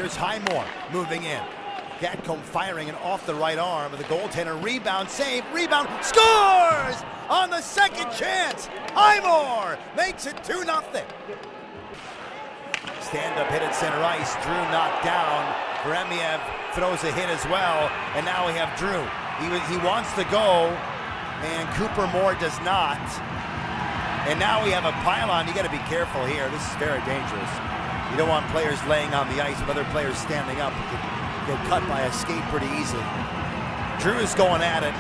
Here's Highmore moving in. Gatcomb firing and off the right arm of the goaltender. Rebound, save, rebound, scores! On the second chance, Highmore makes it 2-0. Stand-up hit at center ice. Drew knocked down. Bremiev throws a hit as well, and now we have Drew. He wants to go, and Cooper Moore does not. And now we have a pylon. You got to be careful here. This is very dangerous. You don't want players laying on the ice with other players standing up. You could get cut by a skate pretty easily. Drew is going at it.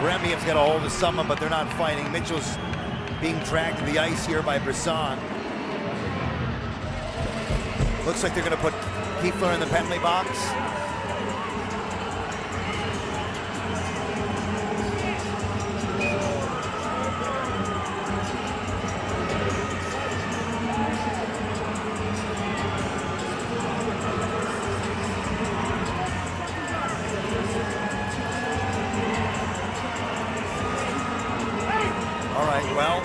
Bremiev's got a hold of someone, but they're not fighting. Mitchell's being dragged to the ice here by Brisson. Looks like they're going to put Kiefler in the penalty box. All right, well,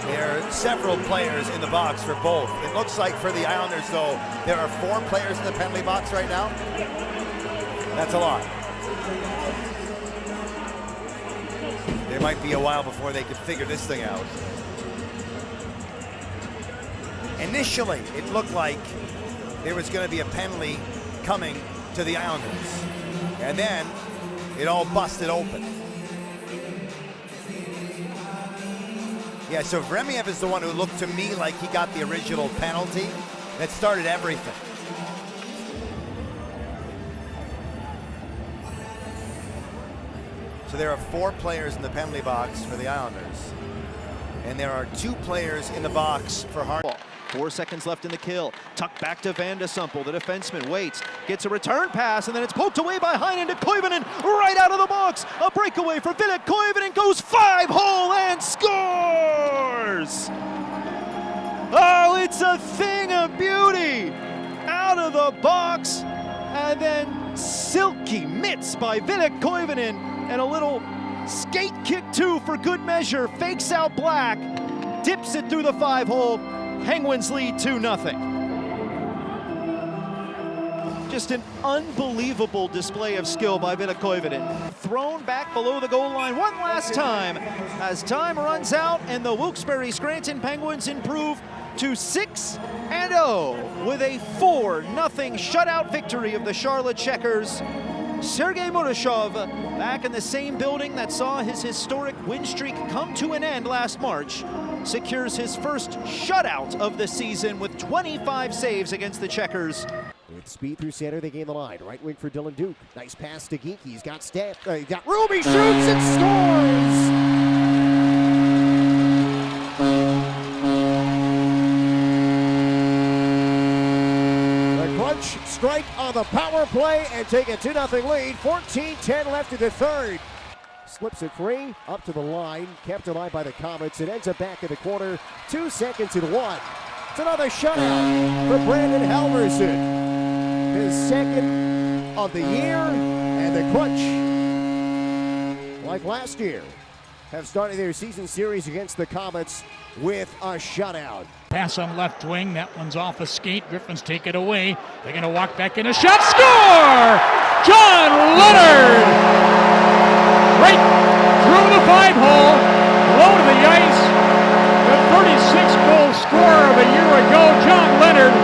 there are several players in the box for both. It looks like for the Islanders, though, there are 4 players in the penalty box right now. That's a lot. It might be a while before they could figure this thing out. Initially, it looked like there was going to be a penalty coming to the Islanders. And then it all busted open. Yeah, so Bremiev is the one who looked to me like he got the original penalty that started everything. So there are 4 players in the penalty box for the Islanders. And there are 2 players in the box for Hart. 4 seconds left in the kill. Tucked back to Van de Sumpel. The defenseman waits, gets a return pass, and then it's poked away by Heinen to Koivunen, right out of the box. A breakaway for Ville Koivunen, goes 5-hole and scores! Oh, it's a thing of beauty! Out of the box, and then silky mitts by Ville Koivunen, and a little skate kick too for good measure. Fakes out Black, dips it through the 5-hole. Penguins lead 2-0. Just an unbelievable display of skill by Ville Koivunen. Thrown back below the goal line one last time as time runs out, and the Wilkes-Barre Scranton Penguins improve to 6-0 with a 4-0 shutout victory of the Charlotte Checkers. Sergei Murashov, back in the same building that saw his historic win streak come to an end last March, secures his first shutout of the season with 25 saves against the Checkers. With speed through center, they gain the line. Right wing for Dylan Duke. Nice pass to Ginky. He's got Ruby, shoots and scores! Strike on the power play and take a 2-0 lead. 14-10 left in the third. Slips it free, up to the line, kept alive by the Comets. It ends up back in the corner, 2 seconds and 1. It's another shutout for Brandon Halverson. His second of the year, and the Crunch, like last year, have started their season series against the Comets with a shutout. Pass on left wing, that one's off a skate. Griffins take it away. They're going to walk back in a shot. Score! John Leonard! Right through the 5-hole, low to the ice. The 36-goal scorer of a year ago, John Leonard,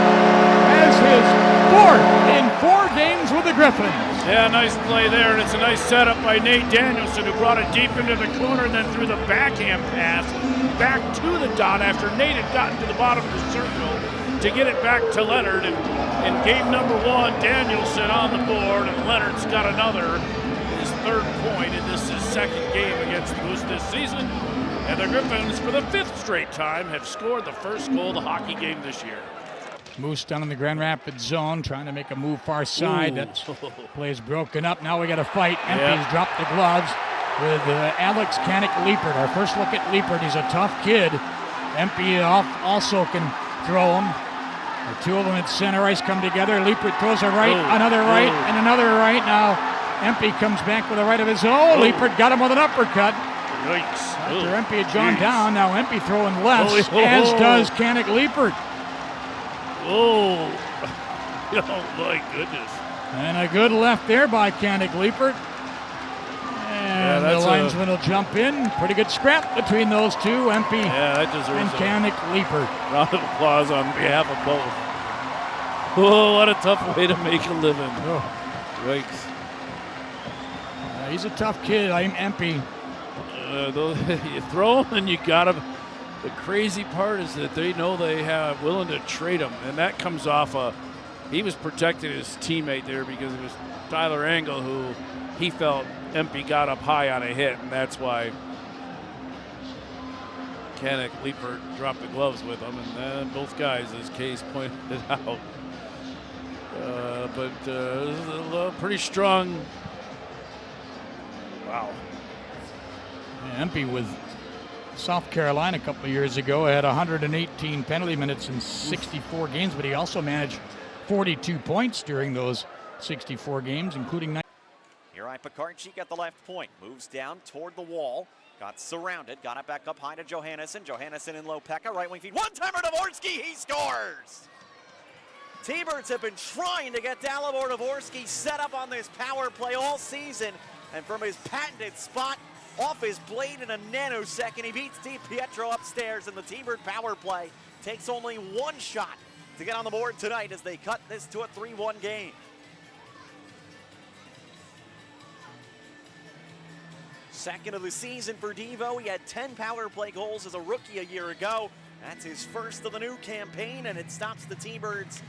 has his 4th in 4 games with the Griffins. Yeah, nice play there, and it's a nice setup by Nate Danielson, who brought it deep into the corner and then threw the backhand pass back to the dot after Nate had gotten to the bottom of the circle to get it back to Leonard. And in game number 1, Danielson on the board, and Leonard's got another, his 3rd point, and this is his 2nd game against the Moose this season. And the Griffins, for the 5th straight time, have scored the first goal of the hockey game this year. Moose down in the Grand Rapids zone, trying to make a move far side. That play is broken up. Now we got to fight. Empey's dropped the gloves with Alex Kanik-Liepert. Our first look at Liepert. He's a tough kid. Empey also can throw him. The 2 of them at center ice come together. Liepert throws a right, another right, and another right. Now Empey comes back with a right of his own. Liepert got him with an uppercut. Yikes. After Empey had gone down, now Empey throwing left, as does Kanik-Liepert. Oh, oh my goodness. And a good left there by Kanik Liepert. And the linesman will jump in. Pretty good scrap between those two, Empey that deserves and Kanik Liepert. Round of applause on behalf of both. Oh, what a tough way to make a living. Oh. Yikes. He's a tough kid, Empey. You throw him and you got him. The crazy part is that they know they have willing to trade him, and that comes off he was protecting his teammate there because it was Tyler Angle who he felt Empey got up high on a hit, and that's why Kanik Liepert dropped the gloves with him, and then both guys, as Case pointed out. But this is a pretty strong. Wow. Yeah, Empey with South Carolina a couple of years ago had 118 penalty minutes in 64 games, but he also managed 42 points during those 64 games, including 9. Here I Pekarczyk at the left point, moves down toward the wall, got surrounded, got it back up high to Johannesson. Johannesson in low Pekka, right wing feed, one-timer Dvorsky, he scores! T-Birds have been trying to get Dalibor Dvorsky set up on this power play all season, and from his patented spot, off his blade in a nanosecond, he beats DiPietro upstairs, and the T-Bird power play takes only one shot to get on the board tonight as they cut this to a 3-1 game. Second of the season for Devo. He had 10 power play goals as a rookie a year ago. That's his first of the new campaign, and it stops the T-Birds'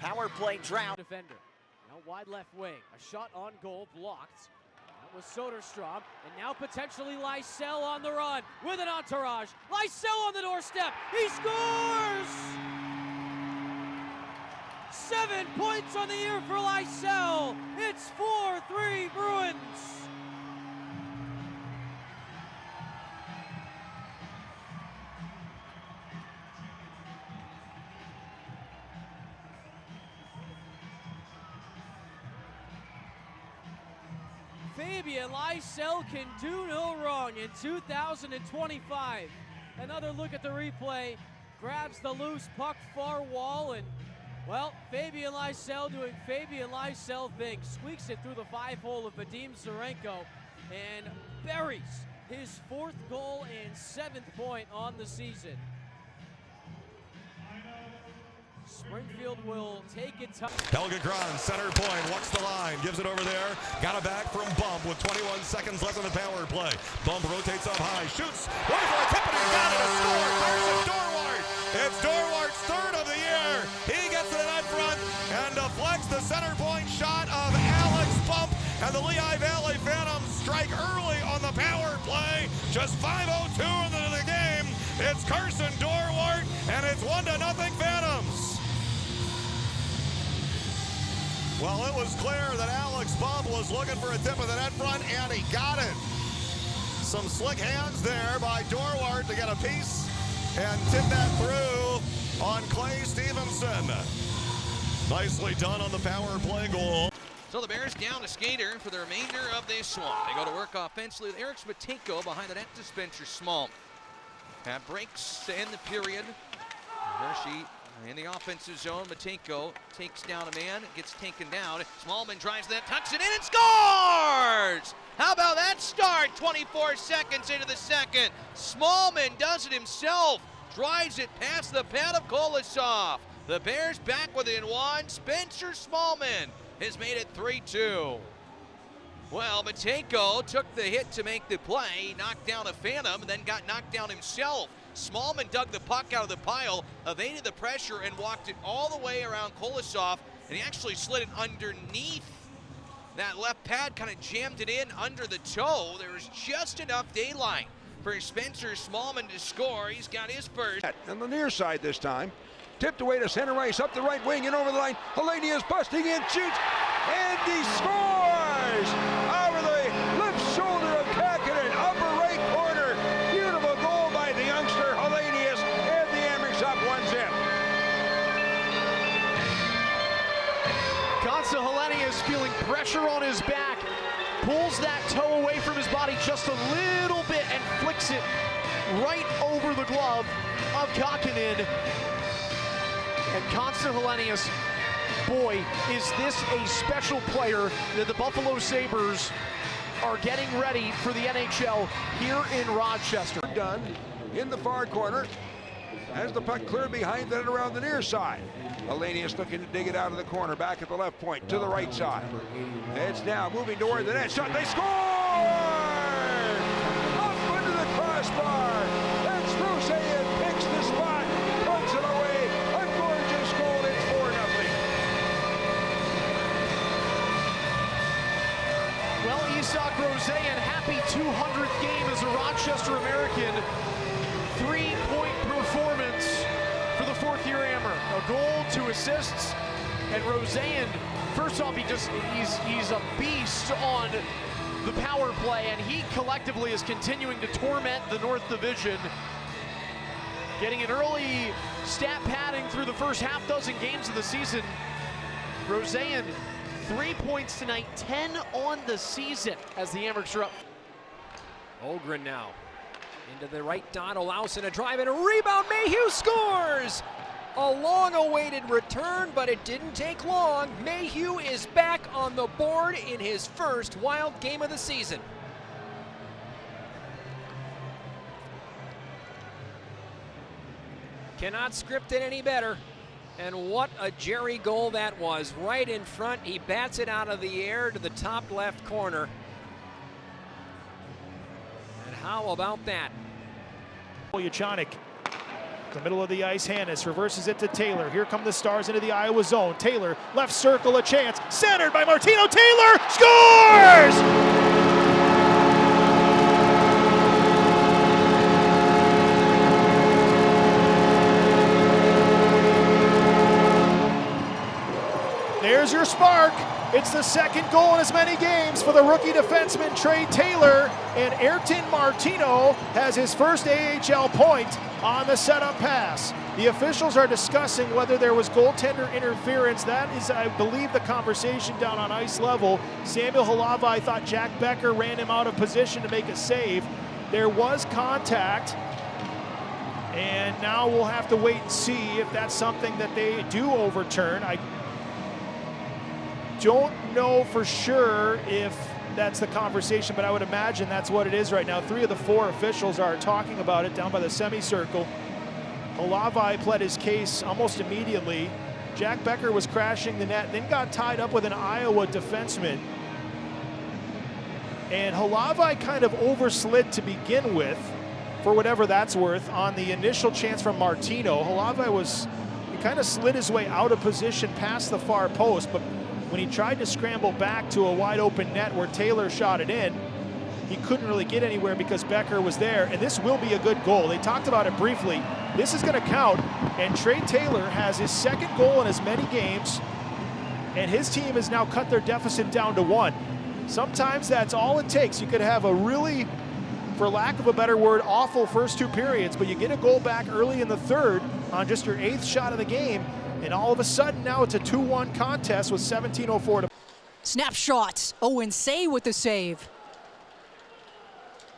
power play drought. Defender, now wide left wing, a shot on goal blocked. That was Soderstrom, and now potentially Lysell on the run with an entourage. Lysell on the doorstep, he scores! 7 points on the year for Lysell. It's 4-3 Bruins. Fabian Lysell can do no wrong in 2025. Another look at the replay. Grabs the loose puck far wall, and, well, Fabian Lysell doing Fabian Lysell things. Squeaks it through the 5-hole of Vadim Zarenko and buries his 4th goal and 7th point on the season. Springfield will take it tough. Helge Grahn, center point, walks the line, gives it over there. Got it back from Bump with 21 seconds left on the power play. Bump rotates up high, shoots, waiting for a tip, and he got it, a score. Carson Dorwart. It's Dorwart's 3rd of the year. He gets to the net front and deflects the center point shot of Alex Bump, and the Lehigh Valley Phantoms strike early on the power play. Just 5:02 into the game. It's Carson Dorwart, and it's 1-0 Phantoms. Well, it was clear that Alex Bump was looking for a tip of the net front, and he got it. Some slick hands there by Dorwart to get a piece and tip that through on Clay Stevenson. Nicely done on the power play goal. So the Bears down a skater for the remainder of this one. They go to work offensively with Eric Smetanko behind the net to Spencer Small. That breaks to end the period. Hershey in the offensive zone. Matenko takes down a man, gets taken down. Smallman drives that, tucks it in, and scores! How about that start? 24 seconds into the second. Smallman does it himself. Drives it past the pad of Kolosov. The Bears back within one. Spencer Smallman has made it 3-2. Well, Matenko took the hit to make the play, knocked down a Phantom, and then got knocked down himself. Smallman dug the puck out of the pile, evaded the pressure, and walked it all the way around Kolosov, and he actually slid it underneath that left pad, kind of jammed it in under the toe. There was just enough daylight for Spencer Smallman to score. He's got his first. On the near side this time. Tipped away to center ice, up the right wing and over the line. Helenius busting in, shoots, and he scores! Over the left shoulder of Kakinen, upper right corner. Beautiful goal by the youngster Helenius, and the Amerks up 1-0. Konsta Helenius feeling pressure on his back, pulls that toe away from his body just a little bit and flicks it right over the glove of Kakinen. And Constant Hellenius, boy, is this a special player that the Buffalo Sabres are getting ready for the NHL here in Rochester. Done in the far corner as the puck cleared behind it around the near side. Hellenius looking to dig it out of the corner, back at the left point to the right side. It's now moving toward the net. Shot, they score! Up under the crossbar. That's Roseanne picks the spot, puts it away. A gorgeous goal. It's 4-0. Well, Isak Roseanne, happy 200th game as a Rochester American. 3-point performance for the fourth-year Hammer. A goal, 2 assists, and Roseanne, first off, he's a beast on the power play, and he collectively is continuing to torment the North Division. Getting an early stat padding through the first half dozen games of the season. Roseanne, 3 points tonight, 10 on the season as the Hammers are up. Ogren now into the right dot, allows a drive and a rebound. Mayhew scores! A long-awaited return, but it didn't take long. Mayhew is back on the board in his first Wild game of the season. Cannot script it any better. And what a Jerry goal that was. Right in front, he bats it out of the air to the top left corner. And how about that? Yachanik, the middle of the ice, Hannes reverses it to Taylor. Here come the Stars into the Iowa zone. Taylor, left circle, a chance, centered by Martino. Taylor scores! There's your spark. It's the second goal in as many games for the rookie defenseman Trey Taylor, and Ayrton Martino has his first AHL point on the setup pass. The officials are discussing whether there was goaltender interference. That is, I believe, the conversation down on ice level. Samuel Halavai thought Jack Becker ran him out of position to make a save. There was contact, and now we'll have to wait and see if that's something that they do overturn. I don't know for sure if that's the conversation, but I would imagine that's what it is right now. 3 of the 4 officials are talking about it down by the semicircle. Halavai pled his case almost immediately. Jack Becker was crashing the net, then got tied up with an Iowa defenseman. And Halavai kind of overslid to begin with, for whatever that's worth, on the initial chance from Martino. Halavai he kind of slid his way out of position past the far post, but when he tried to scramble back to a wide open net where Taylor shot it in, he couldn't really get anywhere because Becker was there, and this will be a good goal. They talked about it briefly. This is gonna count, and Trey Taylor has his second goal in as many games, and his team has now cut their deficit down to 1. Sometimes that's all it takes. You could have a really, for lack of a better word, awful first 2 periods, but you get a goal back early in the third on just your 8th shot of the game, and all of a sudden now it's a 2-1 contest with 17:04 to. Snapshot. Owen Say with the save.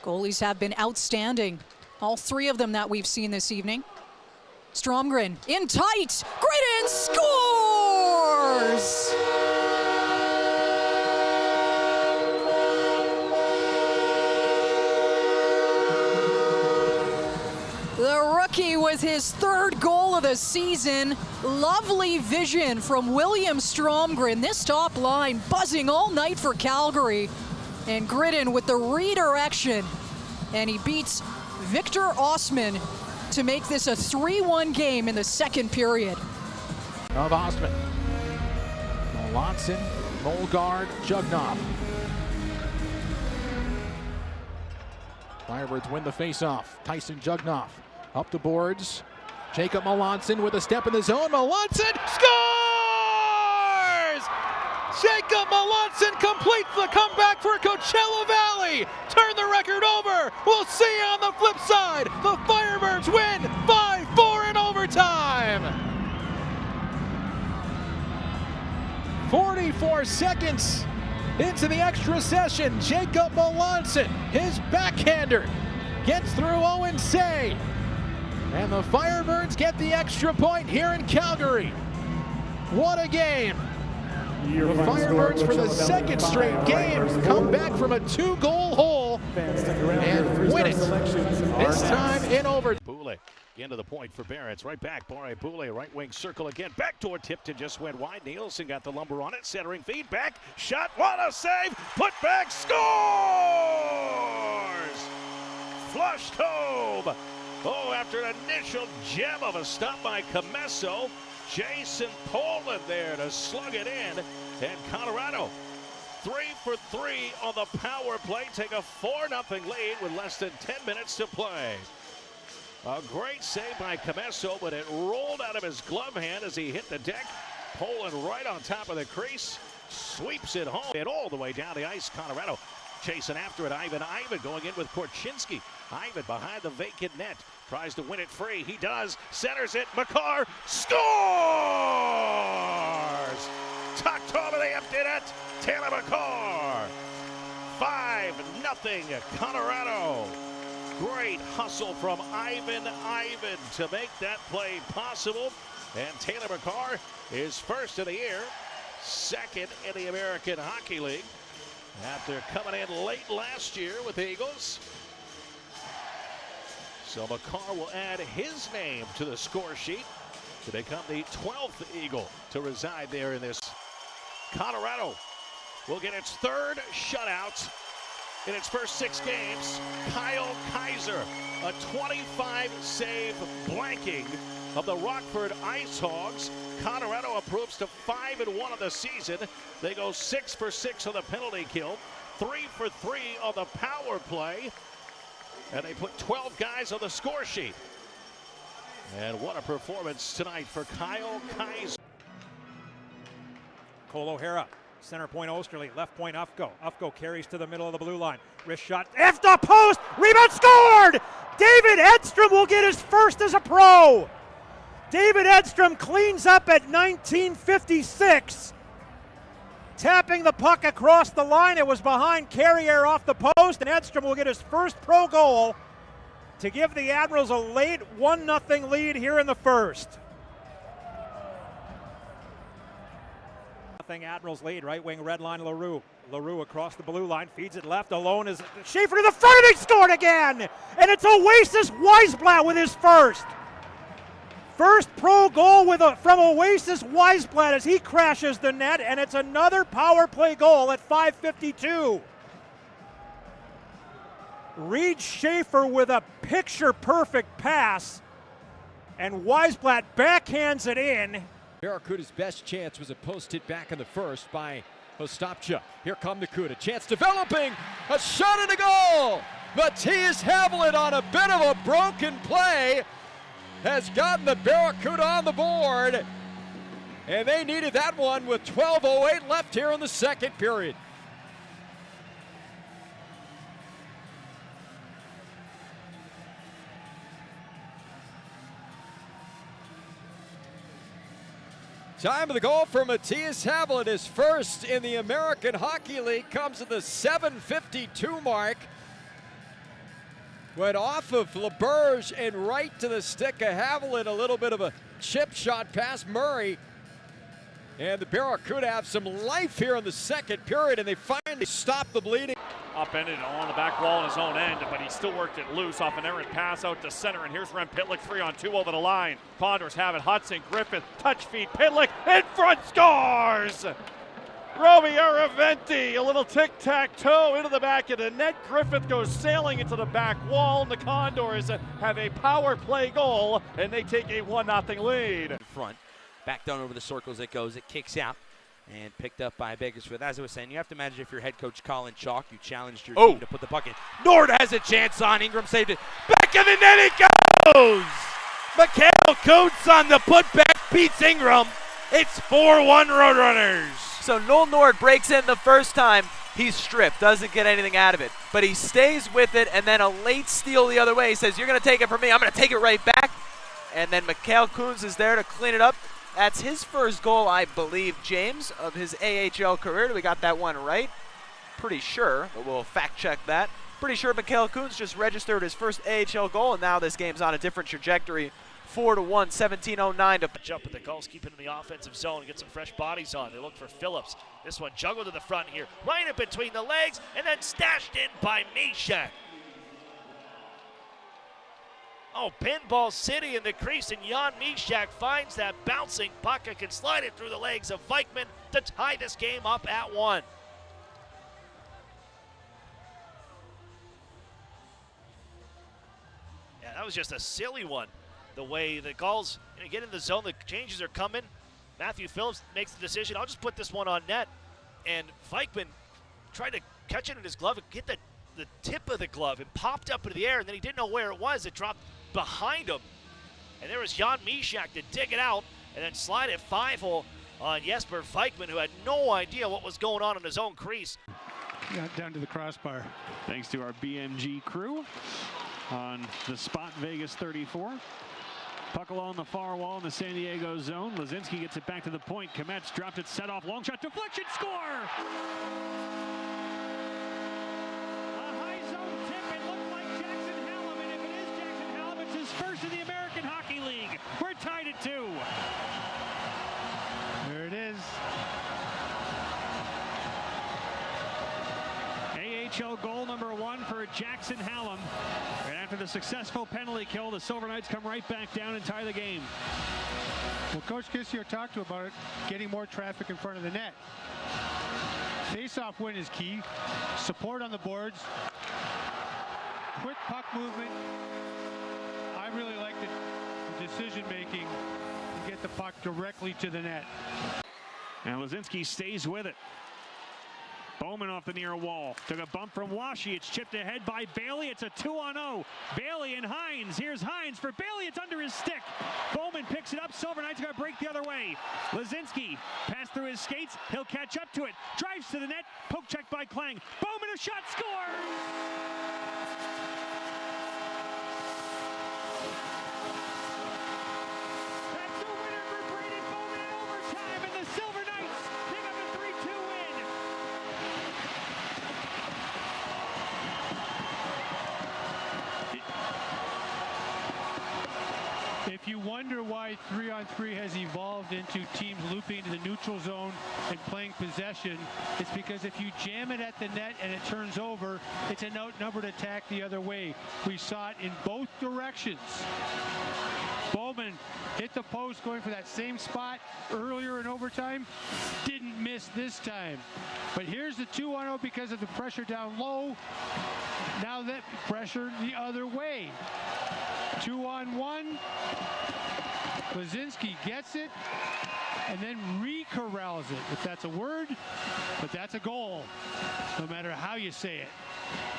Goalies have been outstanding. All 3 of them that we've seen this evening. Stromgren in tight. Gridden scores! The rookie with his 3rd goal of the season. Lovely vision from William Stromgren. This top line buzzing all night for Calgary. And Gridden with the redirection. And he beats Victor Osman to make this a 3-1 game in the second period. Of Osman. Melanson, Molgard, Jugnov. Firebirds win the face-off. Tyson Jugnov up the boards. Jacob Melanson with a step in the zone. Melanson scores! Jacob Melanson completes the comeback for Coachella Valley. Turn the record over. We'll see you on the flip side. The Firebirds win 5-4 in overtime. 44 seconds into the extra session. Jacob Melanson, his backhander, gets through Owen Say. And the Firebirds get the extra point here in Calgary. What a game. The Firebirds, for the second straight game, come back from a 2-goal hole and win it. This time in overtime. Boulay into the point for Barons. Right back. Bore Boulay, right wing circle again. Backdoor Tipton just went wide. Nielsen got the lumber on it. Centering feed back. Shot. What a save. Put back. Scores! Flushed home. Oh, after an initial gem of a stop by Comesso, Jason Poland there to slug it in. And Colorado 3 for 3 on the power play. Take a 4-0 lead with less than 10 minutes to play. A great save by Comesso, but it rolled out of his glove hand as he hit the deck. Poland right on top of the crease. Sweeps it home and all the way down the ice. Colorado chasing after it. Ivan going in with Korchinski. Ivan behind the vacant net. Tries to win it free. He does. Centers it. Makar scores! Tucked over the empty net. Taylor Makar. 5-0 Colorado. Great hustle from Ivan to make that play possible. And Taylor Makar is first of the year, second in the American Hockey League, after coming in late last year with the Eagles. So Makar will add his name to the score sheet to become the 12th Eagle to reside there in this. Colorado will get its third shutout in its first 6 games. Kyle Kaiser, a 25-save blanking of the Rockford Ice Hogs. Colorado improves to 5-1 of the season. They go 6 for 6 on the penalty kill, 3 for 3 on the power play, and they put 12 guys on the score sheet. And what a performance tonight for Kyle Kaiser. Cole O'Hara, center point Osterley, left point Ufko. Ufko carries to the middle of the blue line. Wrist shot, F the post, rebound scored! David Edstrom will get his first as a pro. David Edstrom cleans up at 1956. Tapping the puck across the line, it was behind Carrier off the post, and Edstrom will get his first pro goal to give the Admirals a late 1-0 lead here in the first. Admirals lead, right wing, red line, LaRue. LaRue across the blue line, feeds it left, alone is Schaefer to the front, and he scored again! And it's Oasis Weisblatt with his first. First pro goal from Oasis Weisblatt as he crashes the net, and it's another power play goal at 5:52. Reed Schaefer with a picture-perfect pass, and Weisblatt backhands it in. Barracuda's best chance was a post hit back in the first by Ostapchuk. Here come the Cuda. Chance developing. A shot and a goal. Matthias Haviland on a bit of a broken play has gotten the Barracuda on the board. And they needed that one with 12:08 left here in the second period. Time of the goal for Matthias Haviland. His first in the American Hockey League comes at the 7:52 mark. Went off of LaBerge and right to the stick of Haviland. A little bit of a chip shot past Murray. And the Barracuda have some life here in the second period, and they finally stop the bleeding. Upended on the back wall in his own end, but he still worked it loose off an errant pass out to center, and here's Rem Pitlick 3-on-2 over the line. Condors have it. Hudson, Griffith, touch feed, Pitlick in front, scores! Roby Araventi, a little tic-tac-toe into the back of the net. Griffith goes sailing into the back wall, and the Condors have a power play goal, and they take a 1-0 lead. In front, back down over the circles it goes, it kicks out. And picked up by Bakersfield. As I was saying, you have to imagine if you're head coach Colin Chalk, you challenged your team to put the puck in. Nord has a chance on. Ingram saved it. Back of the net it goes! Mikhail Kuntz on the putback beats Ingram. It's 4-1 Roadrunners. So Noel Nord breaks in the first time. He's stripped, doesn't get anything out of it. But he stays with it, and then a late steal the other way. He says, you're going to take it from me. I'm going to take it right back. And then Mikhail Kuntz is there to clean it up. That's his first goal, I believe, James, of his AHL career. We got that one right? Pretty sure, but we'll fact check that. Pretty sure Mikhail Kuhns just registered his first AHL goal, and now this game's on a different trajectory. 4-1, 17:09 to jump with the Gulls, keep it in the offensive zone, get some fresh bodies on. They look for Phillips. This one juggled to the front here, right in between the legs, and then stashed in by Mishak. Oh, pinball city in the crease, and Jan Mishak finds that bouncing puck and can slide it through the legs of Vikman to tie this game up at 1. Yeah, that was just a silly one. The way the Gulls get in the zone, the changes are coming. Matthew Phillips makes the decision, I'll just put this one on net. And Vikman tried to catch it in his glove and get the tip of the glove. It popped up into the air, and then he didn't know where it was. It dropped behind him. And there was Jan Mishak to dig it out and then slide it 5-hole on Jesper Vikman, who had no idea what was going on in his own crease. Got down to the crossbar. Thanks to our BMG crew on the spot Vegas 34. Puck along the far wall in the San Diego zone. Lazinski gets it back to the point. Kometz dropped it, set off, long shot, deflection, score! A high zone tip, it looked like Jackson Hallam, and if it is Jackson Hallam, it's his first in the American Hockey League. We're tied at 2. There it is. AHL goal number 1 for Jackson Hallam. And after the successful penalty kill, the Silver Knights come right back down and tie the game. Well, Coach Kissio talked to about it, getting more traffic in front of the net. Face-off win is key. Support on the boards. Quick puck movement. I really like the decision-making to get the puck directly to the net. And Lazinski stays with it. Bowman off the near wall. Took a bump from Washi. It's chipped ahead by Bailey. It's a 2-on-0. Bailey and Hines. Here's Hines for Bailey. It's under his stick. Bowman picks it up. Silver Knights got to break the other way. Lazinski passed through his skates. He'll catch up to it. Drives to the net. Poke check by Klang. Bowman, a shot, scores! That's the winner for Braden Bowman in overtime, and the Silver Knights pick up a 3-2 win. If you wonder why 3-on-3 has evolved into teams looping into the neutral zone and playing possession, it's because if you jam it at the net and it turns over, it's an outnumbered attack the other way. We saw it in both directions. Bowman hit the post going for that same spot earlier in overtime. Didn't miss this time. But here's the 2-on-0 because of the pressure down low. Now that pressure the other way. 2-on-1. Lazinski gets it and then re-corrals it, if that's a word, but that's a goal, no matter how you say it.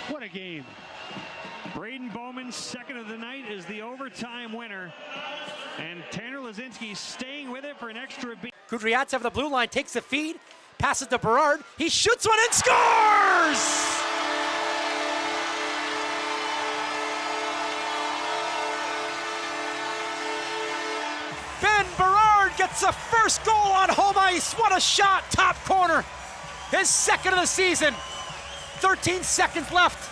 What a game. Braden Bowman, second of the night, is the overtime winner. And Tanner Lazinski staying with it for an extra beat. Kudryavtsev of the blue line takes the feed, passes to Berard. He shoots one and scores! Ben Berard gets the first goal on home ice. What a shot, top corner. His second of the season. 13 seconds left.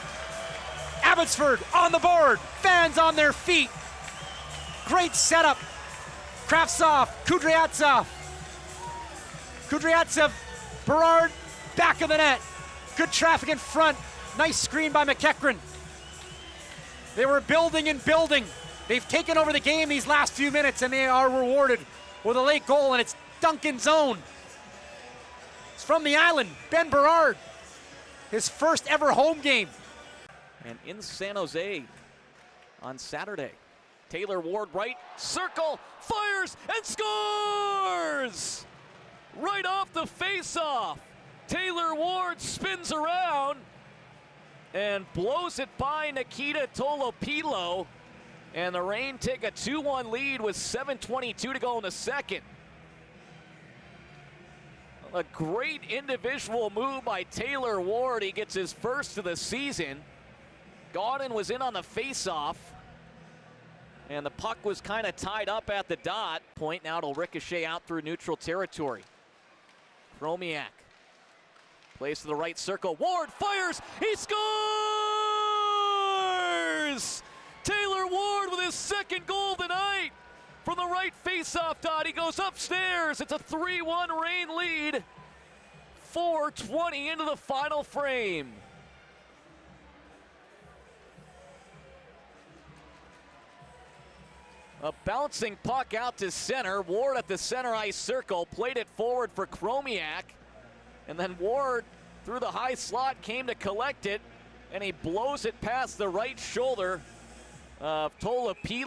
Abbotsford on the board. Fans on their feet. Great setup. Kravtsov, Kudryavtsev. Kudryavtsev, Berard, back of the net. Good traffic in front. Nice screen by McEachran. They were building and building. They've taken over the game these last few minutes, and they are rewarded with a late goal, and it's Duncan's own. It's from the island, Ben Berard. His first ever home game. And in San Jose on Saturday, Taylor Ward right circle, fires and scores! Right off the face-off. Taylor Ward spins around and blows it by Nikita Tolopilo. And the Reign take a 2-1 lead with 7:22 to go in the second. A great individual move by Taylor Ward. He gets his first of the season. Gaudin was in on the face-off. And the puck was kind of tied up at the dot. Point now to ricochet out through neutral territory. Chromiak plays to the right circle. Ward fires. He scores! is Taylor Ward with his second goal tonight from the right faceoff dot. He goes upstairs. It's a 3-1 Reign lead. 4:20 into the final frame. A bouncing puck out to center. Ward at the center ice circle, played it forward for Chromiak. And then Ward, through the high slot, came to collect it, and he blows it past the right shoulder of Tola Pila.